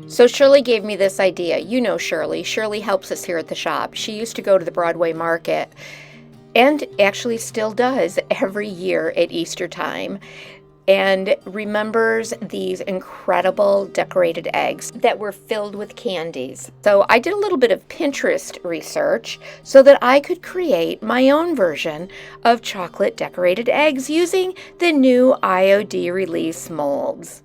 So Shirley gave me this idea. You know Shirley. Shirley helps us here at the shop. She used to go to the Broadway market and actually still does every year at Easter time, and remembers these incredible decorated eggs that were filled with candies. So I did a little bit of Pinterest research so that I could create my own version of chocolate decorated eggs using the new IOD release molds.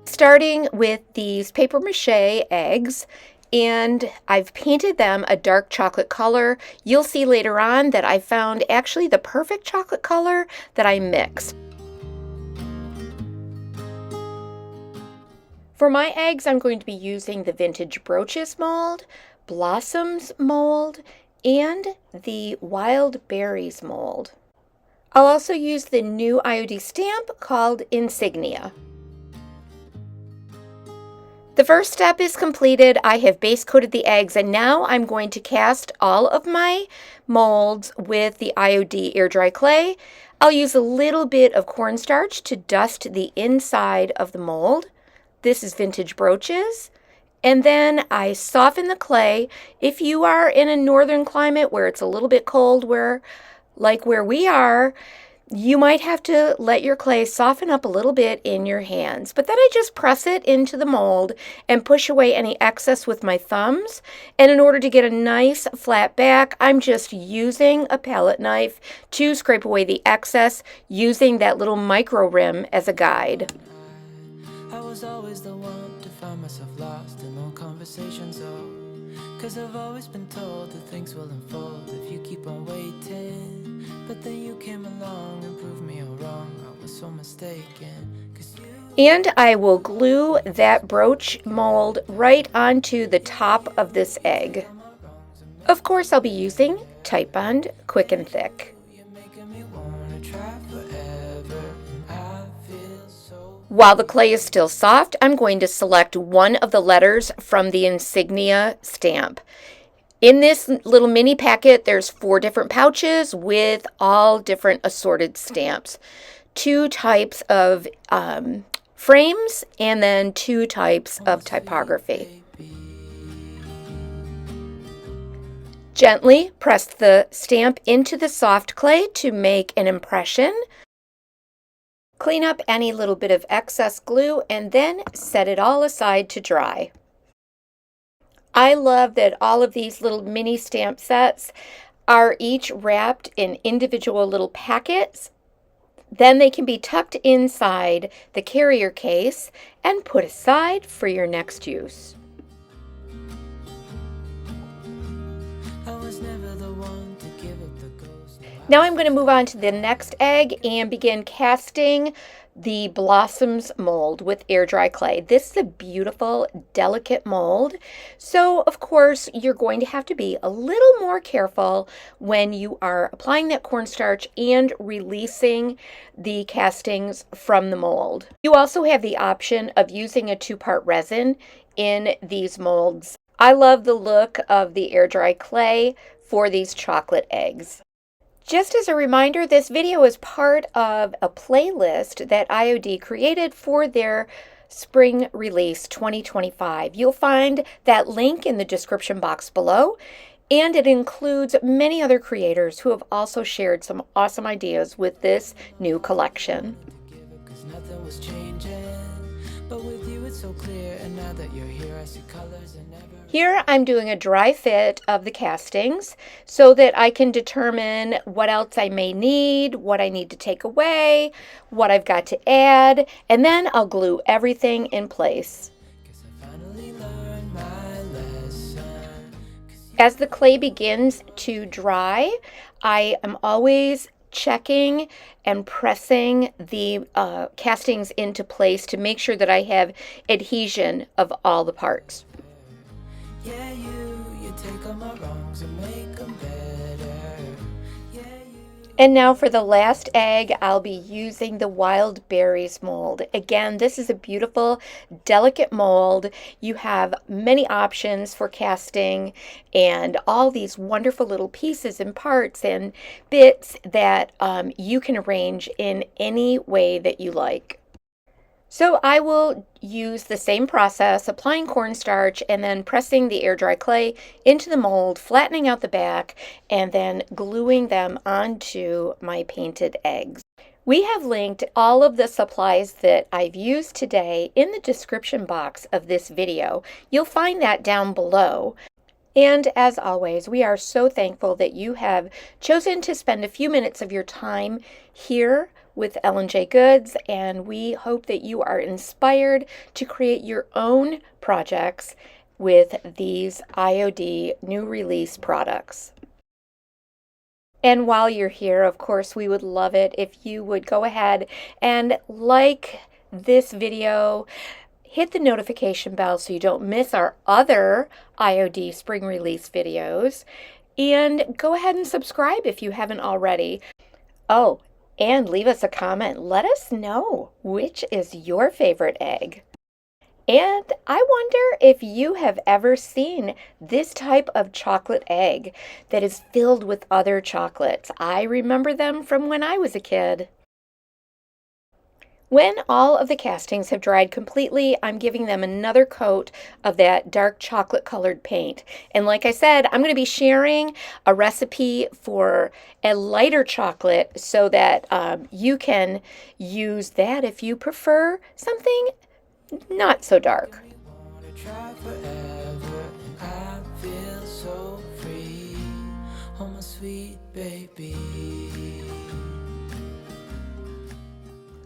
Starting with these paper mache eggs, and I've painted them a dark chocolate color. You'll see later on that I found actually the perfect chocolate color that I mixed. For my eggs, I'm going to be using the vintage Brooches mold, Blossoms mold, and the Wild Berries mold. I'll also use the new IOD stamp called Insignia. The first step is completed. I have base coated the eggs, and now I'm going to cast all of my molds with the IOD air dry clay. I'll use a little bit of cornstarch to dust the inside of the mold. This is vintage Brooches. And then I soften the clay. If you are in a northern climate where it's a little bit cold, like where we are, you might have to let your clay soften up a little bit in your hands, but then I just press it into the mold and push away any excess with my thumbs. And in order to get a nice flat back, I'm just using a palette knife to scrape away the excess, using that little micro rim as a guide. I was always the one to find myself lost in long conversations, cause I've always been told that things will unfold if you keep on waiting. But then you came along and proved me all wrong. I was so mistaken. And I will glue that brooch mold right onto the top of this egg. Of course, I'll be using Titebond Quick and Thick. While the clay is still soft, I'm going to select one of the letters from the Insignia stamp. In this little mini packet, there's 4 different pouches with all different assorted stamps. 2 types of frames, and then 2 types of typography. Gently press the stamp into the soft clay to make an impression. Clean up any little bit of excess glue and then set it all aside to dry. I love that all of these little mini stamp sets are each wrapped in individual little packets. Then they can be tucked inside the carrier case and put aside for your next use. Now I'm going to move on to the next egg and begin casting the Blossoms mold with air dry clay. This is a beautiful, delicate mold. So of course, you're going to have to be a little more careful when you are applying that cornstarch and releasing the castings from the mold. You also have the option of using a 2-part resin in these molds. I love the look of the air dry clay for these chocolate eggs. Just as a reminder, this video is part of a playlist that IOD created for their spring release 2025. You'll find that link in the description box below, and it includes many other creators who have also shared some awesome ideas with this new collection. Here I'm doing a dry fit of the castings so that I can determine what else I may need, what I need to take away, what I've got to add, and then I'll glue everything in place. As the clay begins to dry, I am always checking and pressing the castings into place to make sure that I have adhesion of all the parts. Yeah, you take all my wrongs and make them better. Yeah, and now for the last egg, I'll be using the Wild Berries mold. Again, this is a beautiful, delicate mold. You have many options for casting and all these wonderful little pieces and parts and bits that you can arrange in any way that you like. So I will use the same process, applying cornstarch and then pressing the air dry clay into the mold, flattening out the back, and then gluing them onto my painted eggs. We have linked all of the supplies that I've used today in the description box of this video. You'll find that down below. And as always, we are so thankful that you have chosen to spend a few minutes of your time here with L&J Goods, and we hope that you are inspired to create your own projects with these IOD new release products. And while you're here, of course, we would love it if you would go ahead and like this video, hit the notification bell so you don't miss our other IOD spring release videos, and go ahead and subscribe if you haven't already. Oh, and leave us a comment. Let us know which is your favorite egg. And I wonder if you have ever seen this type of chocolate egg that is filled with other chocolates. I remember them from when I was a kid. When all of the castings have dried completely, I'm giving them another coat of that dark chocolate colored paint. And like I said, I'm going to be sharing a recipe for a lighter chocolate so that you can use that if you prefer something not so dark.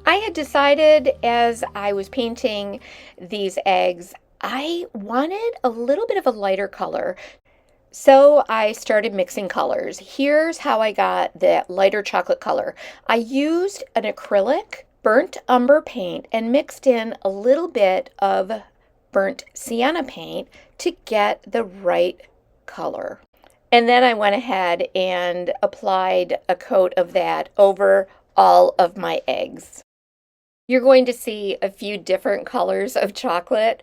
I had decided as I was painting these eggs, I wanted a little bit of a lighter color. So I started mixing colors. Here's how I got that lighter chocolate color. I used an acrylic burnt umber paint and mixed in a little bit of burnt sienna paint to get the right color. And then I went ahead and applied a coat of that over all of my eggs. You're going to see a few different colors of chocolate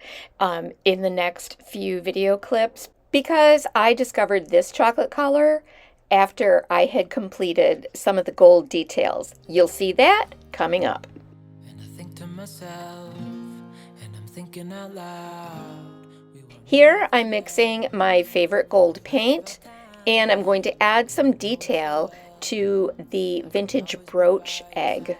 in the next few video clips because I discovered this chocolate color after I had completed some of the gold details. You'll see that coming up. And I think to myself, and I'm thinking out loud. Here I'm mixing my favorite gold paint, and I'm going to add some detail to the vintage brooch egg.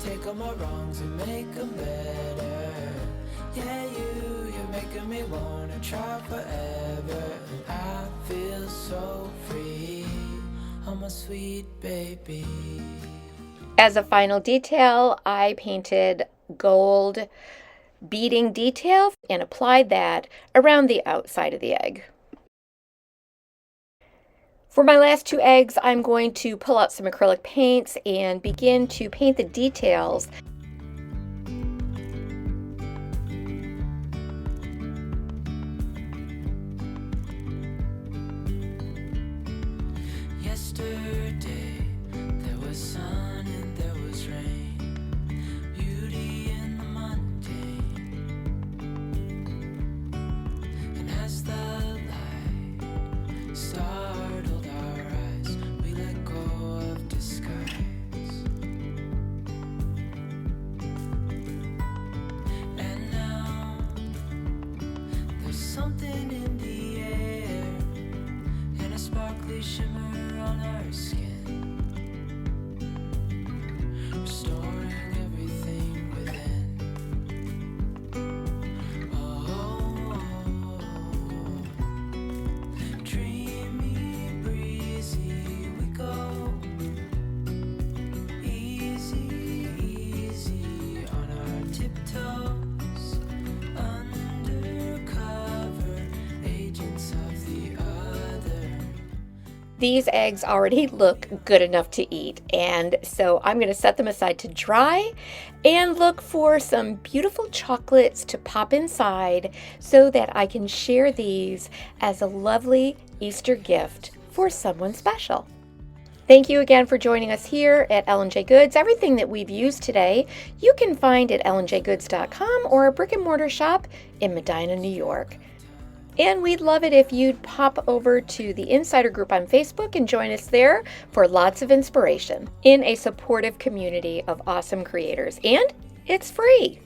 Take all my wrongs and make them better. Yeah, you're making me wanna try forever. And I feel so free, oh my sweet baby. As a final detail, I painted gold beading detail and applied that around the outside of the egg. For my last two eggs, I'm going to pull out some acrylic paints and begin to paint the details. Yesterday, there was sun and there was rain, beauty in the mundane. And as the light startled our eyes, we let go of disguise. And now there's something in the air and a sparkly shimmer on our skin, restoring everything within. Dreamy, breezy, we go. Easy, easy on our tiptoes. Undercover agents of the other. These eggs already look good enough to eat, and so I'm going to set them aside to dry and look for some beautiful chocolates to pop inside so that I can share these as a lovely Easter gift for someone special. Thank you again for joining us here at L&J Goods. Everything that we've used today you can find at lnjgoods.com or a brick and mortar shop in Medina, New York. And we'd love it if you'd pop over to the Insider group on Facebook and join us there for lots of inspiration in a supportive community of awesome creators. And it's free.